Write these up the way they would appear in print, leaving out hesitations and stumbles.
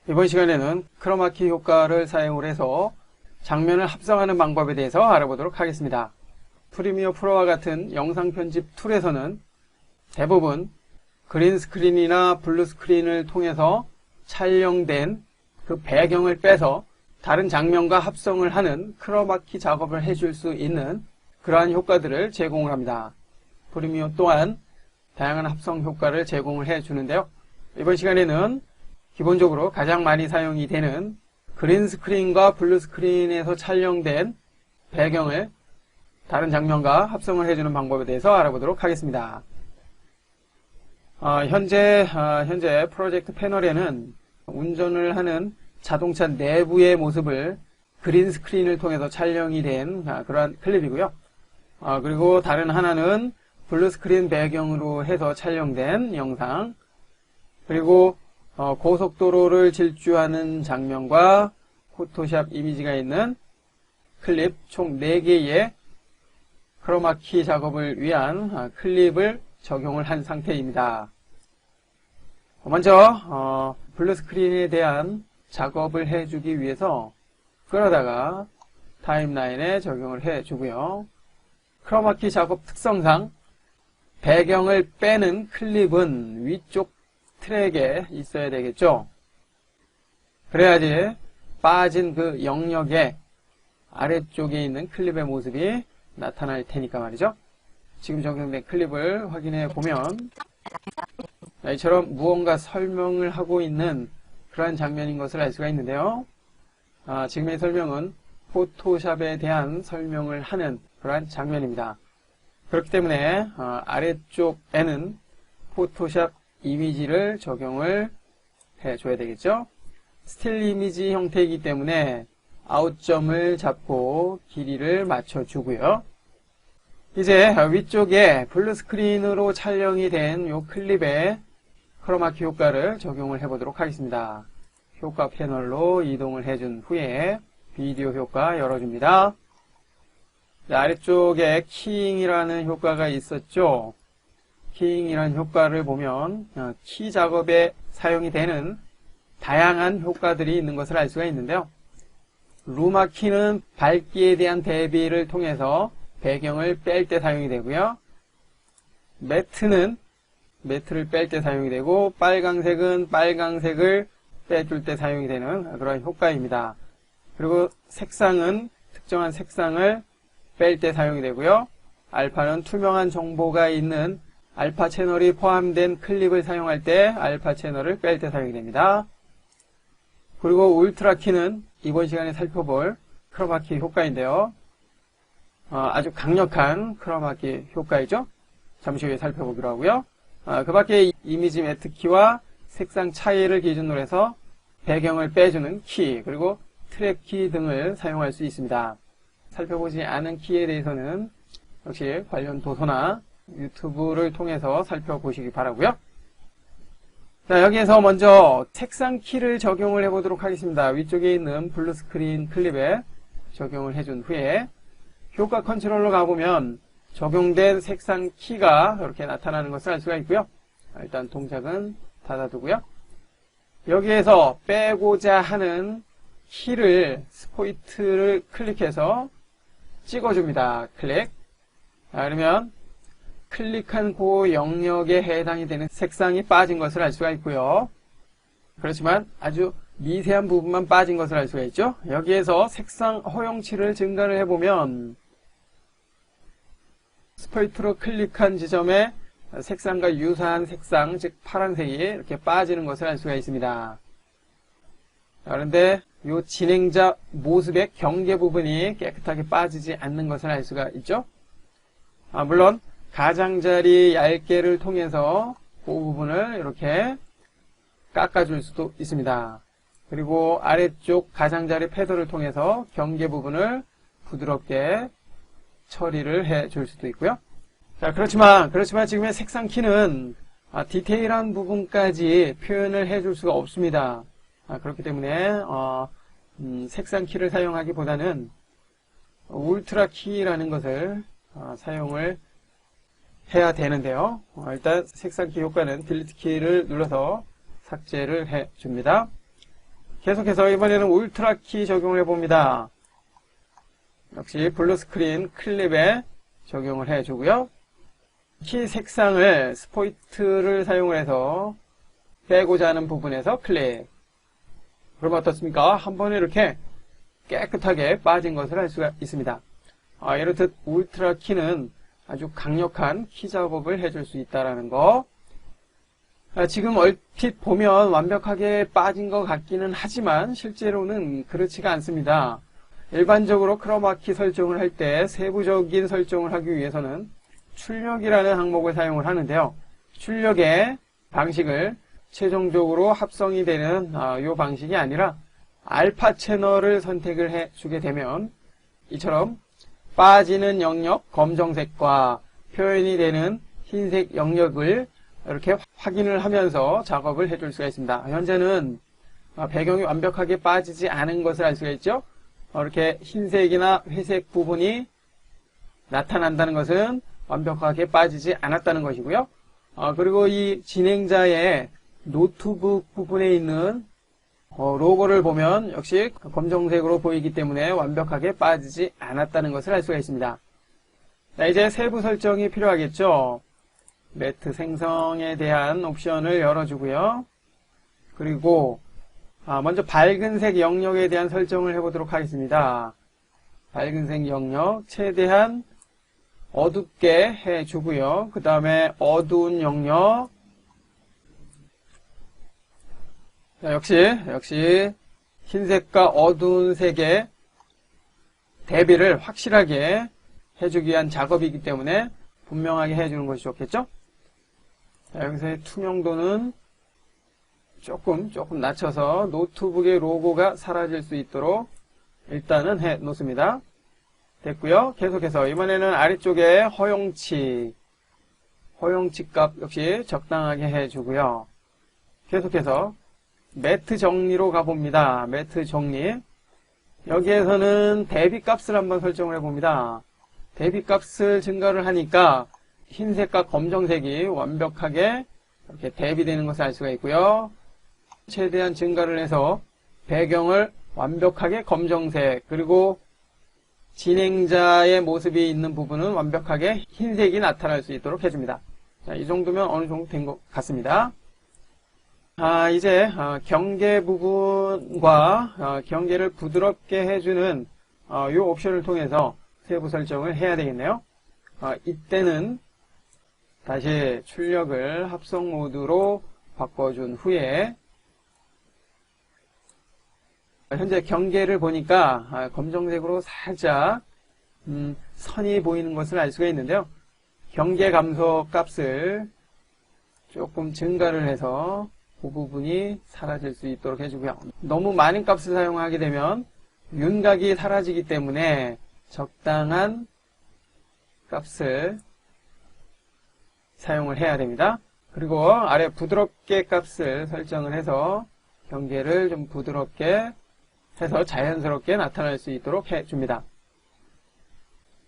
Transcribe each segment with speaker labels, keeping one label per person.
Speaker 1: 이번 시간에는 크로마키 효과를 사용을 해서 장면을 합성하는 방법에 대해서 알아보도록 하겠습니다. 프리미어 프로와 같은 영상 편집 툴에서는 대부분 그린 스크린이나 블루 스크린을 통해서 촬영된 그 배경을 빼서 다른 장면과 합성을 하는 크로마키 작업을 해줄 수 있는 그러한 효과들을 제공을 합니다. 프리미어 또한 다양한 합성 효과를 제공을 해주는데요. 이번 시간에는 기본적으로 가장 많이 사용이 되는 그린 스크린과 블루 스크린에서 촬영된 배경을 다른 장면과 합성을 해주는 방법에 대해서 알아보도록 하겠습니다. 현재 프로젝트 패널에는 운전을 하는 자동차 내부의 모습을 그린 스크린을 통해서 촬영이 된 그러한 클립이고요. 그리고 다른 하나는 블루 스크린 배경으로 해서 촬영된 영상, 그리고 고속도로를 질주하는 장면과 포토샵 이미지가 있는 클립 총 4개의 크로마키 작업을 위한 클립을 적용을 한 상태입니다. 먼저 블루 스크린에 대한 작업을 해주기 위해서 끌어다가 타임라인에 적용을 해주고요. 크로마키 작업 특성상 배경을 빼는 클립은 위쪽 트랙에 있어야 되겠죠. 그래야지 빠진 그 영역의 아래쪽에 있는 클립의 모습이 나타날 테니까 말이죠. 지금 적용된 클립을 확인해 보면 이처럼 무언가 설명을 하고 있는 그러한 장면인 것을 알 수가 있는데요. 지금의 설명은 포토샵에 대한 설명을 하는 그러한 장면입니다. 그렇기 때문에 아래쪽에는 포토샵 이미지를 적용을 해줘야 되겠죠. 스틸 이미지 형태이기 때문에 아웃점을 잡고 길이를 맞춰주고요. 이제 위쪽에 블루 스크린으로 촬영이 된 이 클립에 크로마키 효과를 적용을 해보도록 하겠습니다. 효과 패널로 이동을 해준 후에 비디오 효과 열어줍니다. 아래쪽에 키잉이라는 효과가 있었죠. 키잉이라는 효과를 보면 키 작업에 사용이 되는 다양한 효과들이 있는 것을 알 수가 있는데요. 루마 키는 밝기에 대한 대비를 통해서 배경을 뺄 때 사용이 되고요. 매트는 매트를 뺄 때 사용이 되고, 빨강색은 빨강색을 빼줄 때 사용이 되는 그런 효과입니다. 그리고 색상은 특정한 색상을 뺄 때 사용이 되고요. 알파는 투명한 정보가 있는 알파 채널이 포함된 클립을 사용할 때 알파 채널을 뺄 때 사용이 됩니다. 그리고 울트라 키는 이번 시간에 살펴볼 크로마키 효과인데요. 아주 강력한 크로마키 효과이죠. 잠시 후에 살펴보기로 하고요. 그 밖에 이미지 매트 키와 색상 차이를 기준으로 해서 배경을 빼주는 키, 그리고 트랙 키 등을 사용할 수 있습니다. 살펴보지 않은 키에 대해서는 역시 관련 도서나 유튜브를 통해서 살펴보시기 바라고요. 자, 여기에서 먼저 색상 키를 적용을 해보도록 하겠습니다. 위쪽에 있는 블루 스크린 클립에 적용을 해준 후에 효과 컨트롤로 가보면 적용된 색상 키가 이렇게 나타나는 것을 알 수가 있고요. 일단 동작은 닫아두고요. 여기에서 빼고자 하는 키를 스포이트를 클릭해서 찍어줍니다. 클릭. 그러면 클릭한 그 영역에 해당이 되는 색상이 빠진 것을 알 수가 있고요. 그렇지만 아주 미세한 부분만 빠진 것을 알 수가 있죠. 여기에서 색상 허용치를 증가를 해보면 스포이트로 클릭한 지점에 색상과 유사한 색상, 즉 파란색이 이렇게 빠지는 것을 알 수가 있습니다. 그런데 이 진행자 모습의 경계 부분이 깨끗하게 빠지지 않는 것을 알 수가 있죠. 물론 가장자리 얇게를 통해서 그 부분을 이렇게 깎아줄 수도 있습니다. 그리고 아래쪽 가장자리 패드를 통해서 경계 부분을 부드럽게 처리를 해줄 수도 있고요. 자, 그렇지만 지금의 색상 키는 디테일한 부분까지 표현을 해줄 수가 없습니다. 그렇기 때문에 색상 키를 사용하기보다는 울트라 키라는 것을 사용을 해야 되는데요. 일단 색상 키 효과는 딜리트 키를 눌러서 삭제를 해줍니다. 계속해서 이번에는 울트라 키 적용을 해봅니다. 역시 블루 스크린 클립에 적용을 해주고요. 키 색상을 스포이트를 사용을 해서 빼고자 하는 부분에서 클릭. 그러면 어떻습니까? 한 번에 이렇게 깨끗하게 빠진 것을 알 수가 있습니다. 이렇듯 울트라 키는 아주 강력한 키 작업을 해줄 수 있다는 거. 지금 얼핏 보면 완벽하게 빠진 것 같기는 하지만 실제로는 그렇지가 않습니다. 일반적으로 크로마키 설정을 할 때 세부적인 설정을 하기 위해서는 출력이라는 항목을 사용을 하는데요. 출력의 방식을 최종적으로 합성이 되는 이 방식이 아니라 알파 채널을 선택을 해주게 되면 이처럼 빠지는 영역 검정색과 표현이 되는 흰색 영역을 이렇게 확인을 하면서 작업을 해줄 수가 있습니다. 현재는 배경이 완벽하게 빠지지 않은 것을 알 수가 있죠. 이렇게 흰색이나 회색 부분이 나타난다는 것은 완벽하게 빠지지 않았다는 것이고요. 그리고 이 진행자의 노트북 부분에 있는 로고를 보면 역시 검정색으로 보이기 때문에 완벽하게 빠지지 않았다는 것을 알 수가 있습니다. 자, 이제 세부 설정이 필요하겠죠. 매트 생성에 대한 옵션을 열어주고요. 그리고 먼저 밝은색 영역에 대한 설정을 해보도록 하겠습니다. 밝은색 영역 최대한 어둡게 해주고요. 그 다음에 어두운 영역. 자, 역시 흰색과 어두운 색의 대비를 확실하게 해주기 위한 작업이기 때문에 분명하게 해주는 것이 좋겠죠? 자, 여기서의 투명도는 조금 낮춰서 노트북의 로고가 사라질 수 있도록 일단은 해 놓습니다. 됐고요. 계속해서 이번에는 아래쪽에 허용치 값 역시 적당하게 해주고요. 계속해서 매트 정리로 가봅니다. 매트 정리. 여기에서는 대비 값을 한번 설정을 해봅니다. 대비 값을 증가를 하니까 흰색과 검정색이 완벽하게 이렇게 대비되는 것을 알 수가 있고요. 최대한 증가를 해서 배경을 완벽하게 검정색, 그리고 진행자의 모습이 있는 부분은 완벽하게 흰색이 나타날 수 있도록 해줍니다. 자, 이 정도면 어느 정도 된 것 같습니다. 이제 경계 부분과 경계를 부드럽게 해주는 이 옵션을 통해서 세부 설정을 해야 되겠네요. 이때는 다시 출력을 합성 모드로 바꿔준 후에 현재 경계를 보니까 검정색으로 살짝 선이 보이는 것을 알 수가 있는데요. 경계 감소 값을 조금 증가를 해서 그 부분이 사라질 수 있도록 해주고요. 너무 많은 값을 사용하게 되면 윤곽이 사라지기 때문에 적당한 값을 사용을 해야 됩니다. 그리고 아래 부드럽게 값을 설정을 해서 경계를 좀 부드럽게 해서 자연스럽게 나타날 수 있도록 해줍니다.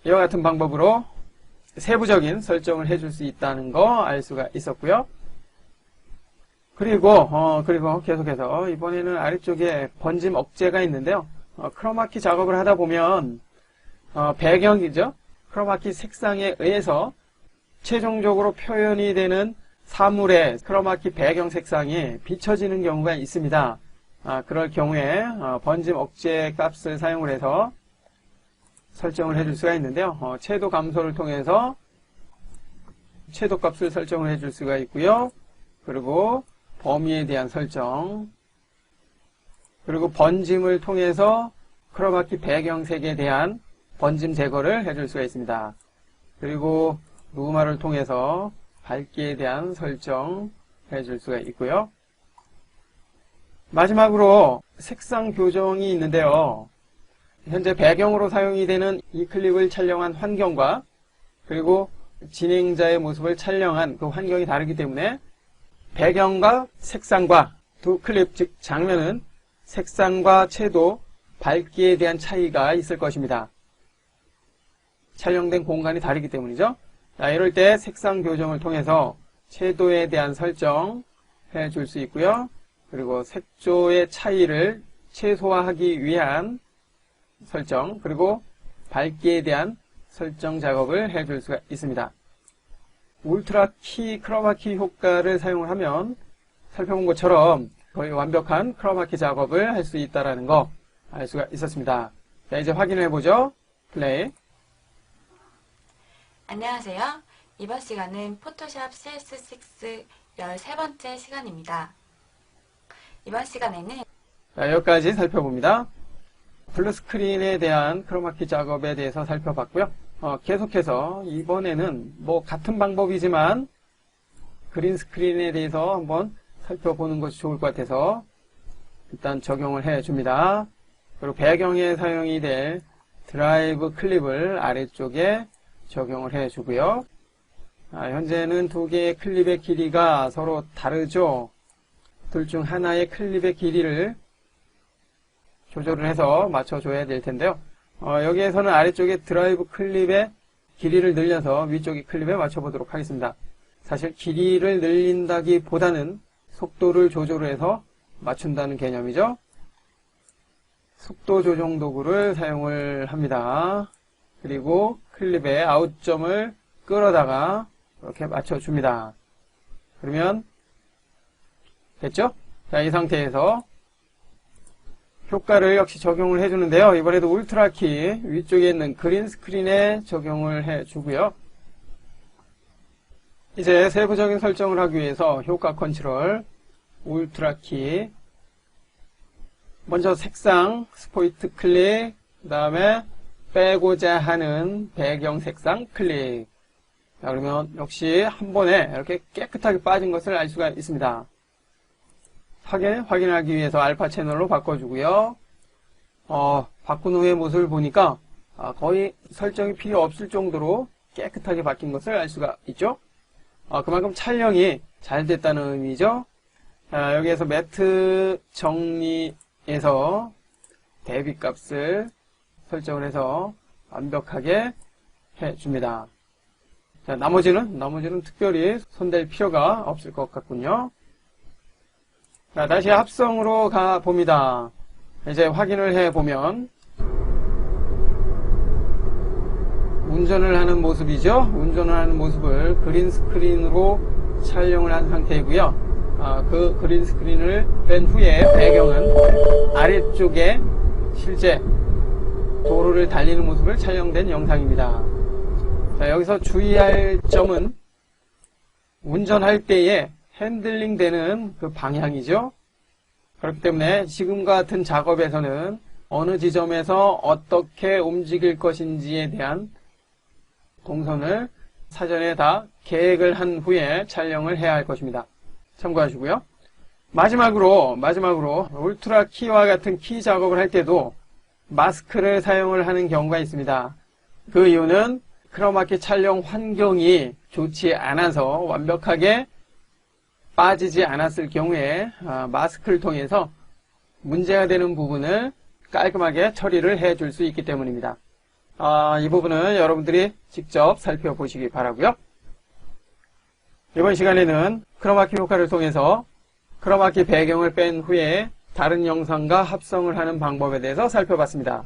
Speaker 1: 이와 같은 방법으로 세부적인 설정을 해줄 수 있다는 거 알 수가 있었고요. 그리고 계속해서 이번에는 아래쪽에 번짐 억제가 있는데요. 크로마키 작업을 하다 보면 배경이죠. 크로마키 색상에 의해서 최종적으로 표현이 되는 사물의 크로마키 배경 색상이 비춰지는 경우가 있습니다. 그럴 경우에 번짐 억제 값을 사용을 해서 설정을 해줄 수가 있는데요. 채도 감소를 통해서 채도 값을 설정을 해줄 수가 있고요. 그리고 범위에 대한 설정, 그리고 번짐을 통해서 크로마키 배경색에 대한 번짐 제거를 해줄 수가 있습니다. 그리고 루마를 통해서 밝기에 대한 설정 해줄 수가 있고요. 마지막으로 색상 교정이 있는데요. 현재 배경으로 사용이 되는 이 클립을 촬영한 환경과 그리고 진행자의 모습을 촬영한 그 환경이 다르기 때문에 배경과 색상과 두 클립, 즉 장면은 색상과 채도, 밝기에 대한 차이가 있을 것입니다. 촬영된 공간이 다르기 때문이죠. 자, 이럴 때 색상 교정을 통해서 채도에 대한 설정 해줄 수 있고요. 그리고 색조의 차이를 최소화하기 위한 설정, 그리고 밝기에 대한 설정 작업을 해줄 수가 있습니다. 울트라 키 크로마키 효과를 사용하면 살펴본 것처럼 거의 완벽한 크로마키 작업을 할 수 있다는 거 알 수가 있었습니다. 자, 이제 확인해 보죠. 플레이.
Speaker 2: 안녕하세요. 이번 시간은 포토샵 CS6 13번째 시간입니다. 이번 시간에는
Speaker 1: 자, 여기까지 살펴봅니다. 블루스크린에 대한 크로마키 작업에 대해서 살펴봤고요. 계속해서 이번에는 같은 방법이지만 그린스크린에 대해서 한번 살펴보는 것이 좋을 것 같아서 일단 적용을 해줍니다. 그리고 배경에 사용이 될 드라이브 클립을 아래쪽에 적용을 해주고요. 현재는 두 개의 클립의 길이가 서로 다르죠. 둘 중 하나의 클립의 길이를 조절을 해서 맞춰줘야 될 텐데요. 여기에서는 아래쪽에 드라이브 클립의 길이를 늘려서 위쪽의 클립에 맞춰보도록 하겠습니다. 사실 길이를 늘린다기보다는 속도를 조절해서 맞춘다는 개념이죠. 속도 조정 도구를 사용을 합니다. 그리고 클립의 아웃점을 끌어다가 이렇게 맞춰줍니다. 그러면 됐죠? 자, 이 상태에서 효과를 역시 적용을 해주는데요. 이번에도 울트라 키 위쪽에 있는 그린 스크린에 적용을 해주고요. 이제 세부적인 설정을 하기 위해서 효과 컨트롤 울트라 키 먼저 색상 스포이트 클릭, 그 다음에 빼고자 하는 배경 색상 클릭. 자, 그러면 역시 한 번에 이렇게 깨끗하게 빠진 것을 알 수가 있습니다. 확인하기 위해서 알파 채널로 바꿔주고요. 바꾼 후의 모습을 보니까 거의 설정이 필요 없을 정도로 깨끗하게 바뀐 것을 알 수가 있죠. 그만큼 촬영이 잘 됐다는 의미죠. 여기에서 매트 정리에서 대비값을 설정을 해서 완벽하게 해줍니다. 자, 나머지는 특별히 손댈 필요가 없을 것 같군요. 자, 다시 합성으로 가봅니다. 이제 확인을 해보면 운전을 하는 모습이죠. 운전을 하는 모습을 그린 스크린으로 촬영을 한 상태이고요. 그 그린 스크린을 뺀 후에 배경은 아래쪽에 실제 도로를 달리는 모습을 촬영된 영상입니다. 자, 여기서 주의할 점은 운전할 때에 핸들링 되는 그 방향이죠. 그렇기 때문에 지금과 같은 작업에서는 어느 지점에서 어떻게 움직일 것인지에 대한 동선을 사전에 다 계획을 한 후에 촬영을 해야 할 것입니다. 참고하시고요. 마지막으로 울트라 키와 같은 키 작업을 할 때도 마스크를 사용을 하는 경우가 있습니다. 그 이유는 크로마키 촬영 환경이 좋지 않아서 완벽하게 빠지지 않았을 경우에 마스크를 통해서 문제가 되는 부분을 깔끔하게 처리를 해줄 수 있기 때문입니다. 이 부분은 여러분들이 직접 살펴보시기 바라고요. 이번 시간에는 크로마키 효과를 통해서 크로마키 배경을 뺀 후에 다른 영상과 합성을 하는 방법에 대해서 살펴봤습니다.